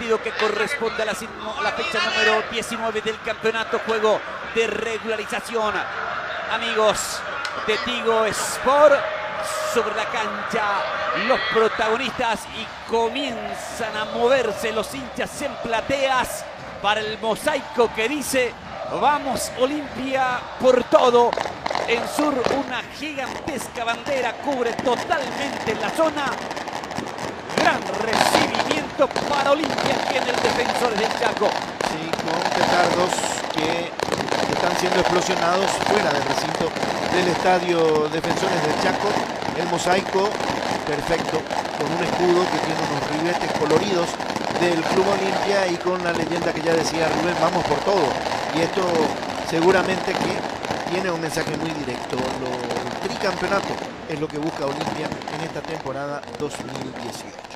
partido que corresponde a la fecha número 19 del campeonato, juego de regularización. Amigos de Tigo Sport, sobre la cancha los protagonistas y comienzan a moverse los hinchas en plateas para el mosaico que dice: vamos Olimpia por todo. En sur una gigantesca bandera cubre totalmente la zona. Gran recibimiento para Olimpia aquí en el Defensores del Chaco. Sí, con petardos que están siendo explosionados fuera del recinto del estadio Defensores del Chaco. El mosaico perfecto, con un escudo que tiene unos ribetes coloridos del Club Olimpia y con la leyenda que ya decía Rubén: vamos por todo. Y esto seguramente que tiene un mensaje muy directo. El tricampeonato es lo que busca Olimpia en esta temporada 2018.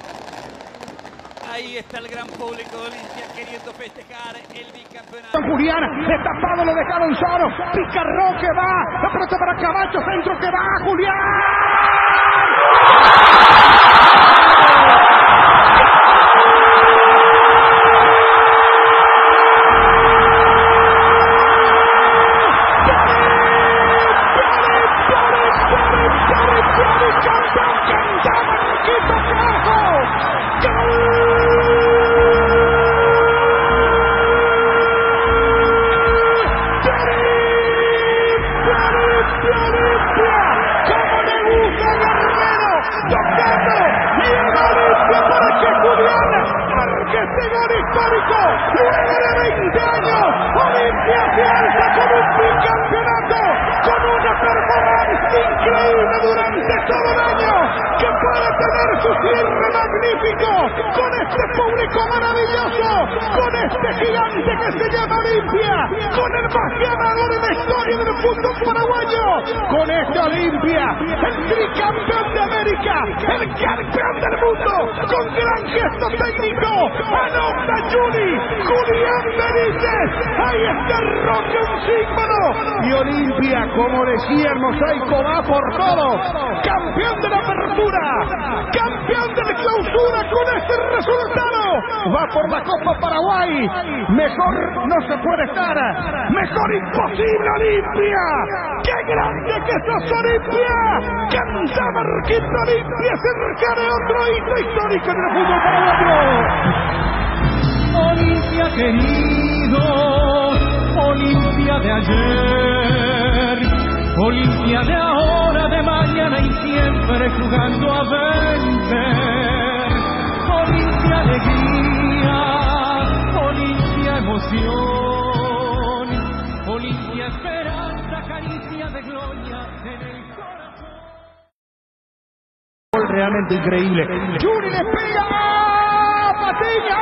Ahí está el gran público de Olimpia queriendo festejar el bicampeonato. Julián, destapado, lo dejaron solo. Picarro que va, la pelota para Camacho, centro que va, Julián. Este gol histórico, luego de 20 años, Olimpia se alza con un bicampeonato, con una performance increíble durante todo el año, que puede tener su cierre magnífico, con este público maravilloso, con este gigante que se llama Olimpia, con el más ganador de la historia del fútbol paraguayo, con este Olimpia, el tricampeón de América, el campeón del mundo, con gran gesto técnico. Anota Julián Benítez, ahí está Roque, un símbolo. Y Olimpia, como decía el mosaico, va por todo. Campeón de la apertura, campeón de la clausura con este resultado. Va por la Copa Paraguay. Mejor no se puede estar. Mejor imposible, Olimpia. ¡Qué grande que sos, Olimpia! Canta Marquito Olimpia cerca de otro hito histórico en el fútbol paraguayo. Olimpia querido, Olimpia de ayer, Olimpia de ahora, de mañana y siempre jugando a vencer. Olimpia alegría, Olimpia emoción, Olimpia esperanza, caricia de gloria en el corazón. Realmente increíble. Juni le pega, Patiño.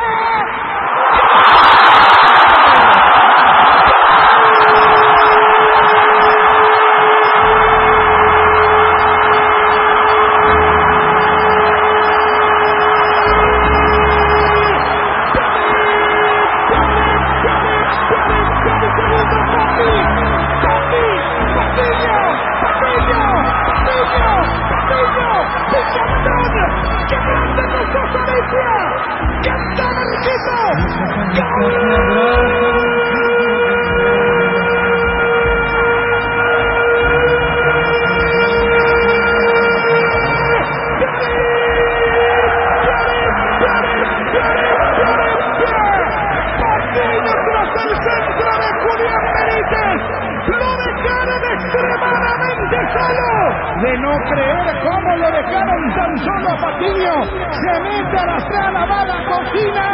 De no creer cómo lo dejaron tan solo a Patiño, se mete a la sala, va a la cocina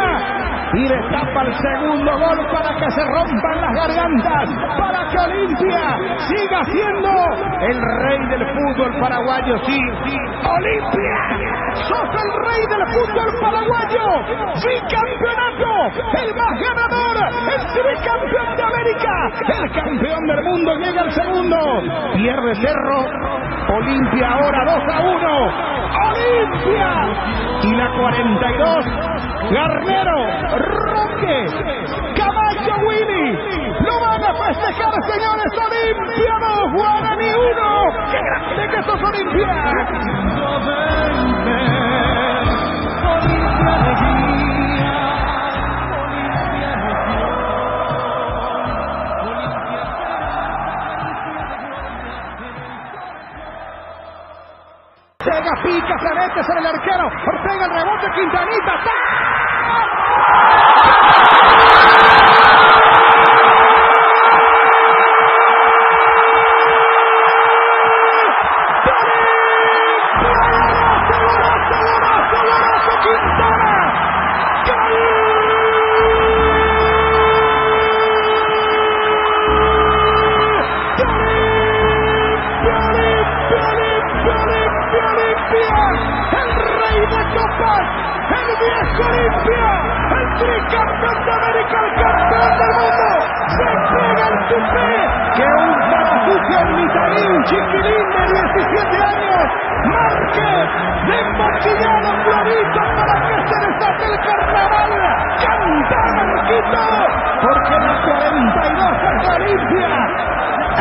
y destapa el segundo gol para que se rompan las gargantas, para que Olimpia siga siendo el rey del fútbol paraguayo. Sí, Olimpia, sos el rey del fútbol paraguayo, bicampeonato, el más ganador, el tricampeón de América, el campeón del mundo, llega el segundo, pierde Cerro. Olimpia ahora 2-1. Olimpia. Y la 42. Garnero, Roque, Camacho, Willy. Lo van a festejar, señores. Olimpia 2, Guaraní 1. ¡Qué grande que sos, Olimpia! Ortega pica, se mete sobre el arquero. Ortega el rebote, Quintanita. Olimpia, el tricampeón de América, el campeón del mundo, se pega el tupé que un parafucio ermitaño, un chiquilín de 17 años, Márquez, de embochillado Florito para que se desate el carnaval, canta Marquito, porque la 42 es la Olimpia,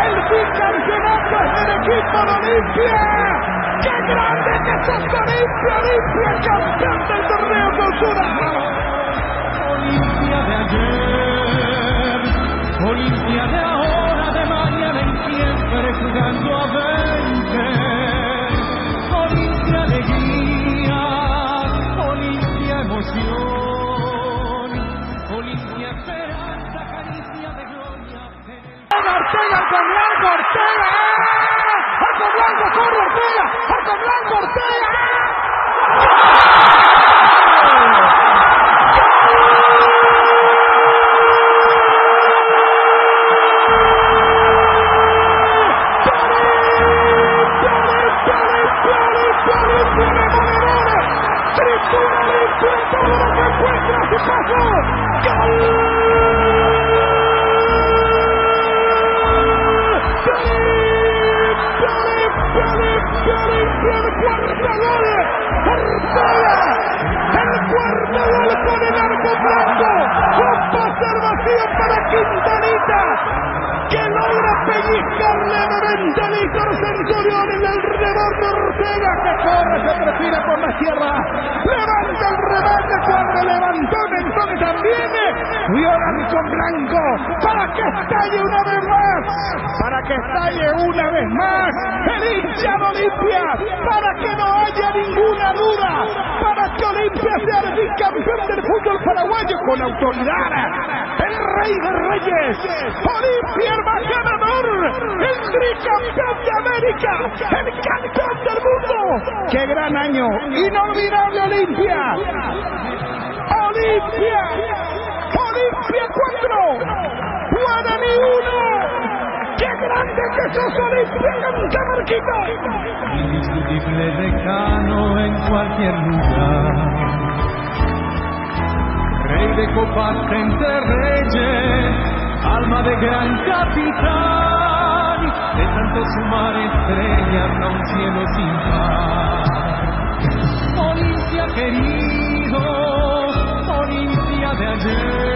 el bicampeonato es del equipo de Olimpia. ¡Qué grande que sos Olimpia! ¡Olimpia, campeón del torneo Clausura! Olimpia de ayer, Olimpia de ahora, de mañana y siempre jugando a 20. Olimpia alegría, Olimpia emoción, Olimpia esperanza, caricia de gloria. Ortega, Arco Blanco, Ortega. Arco Blanco, corre Ortega. Arco Blanco, Ortega. Quintanita, que logra pellizcarle a 90 litros Centurión en el redondo Ortega, que corre, se perfila por la sierra, levanta el remate cuando levantó Mentone también, viola con Blanco, para que estalle una vez más, el hincha de Olimpia, para que no haya ninguna duda, para que Olimpia sea el bicampeón del fútbol paraguayo con autoridad. El rey de reyes, Olimpia embajador, el tricampeón de América, el campeón del mundo. ¡Qué gran año! ¡Inolvidable Olimpia! ¡Olimpia! ¡Olimpia 4! ¡Guaraní 1! ¡Qué grande que sos Olimpia, canta Marquito! Indiscutible decano en cualquier lugar, rey de copas entre reyes, alma de gran capitán, de tanto sumar estrellas a un cielo sin par. Olimpia querido, Olimpia de ayer.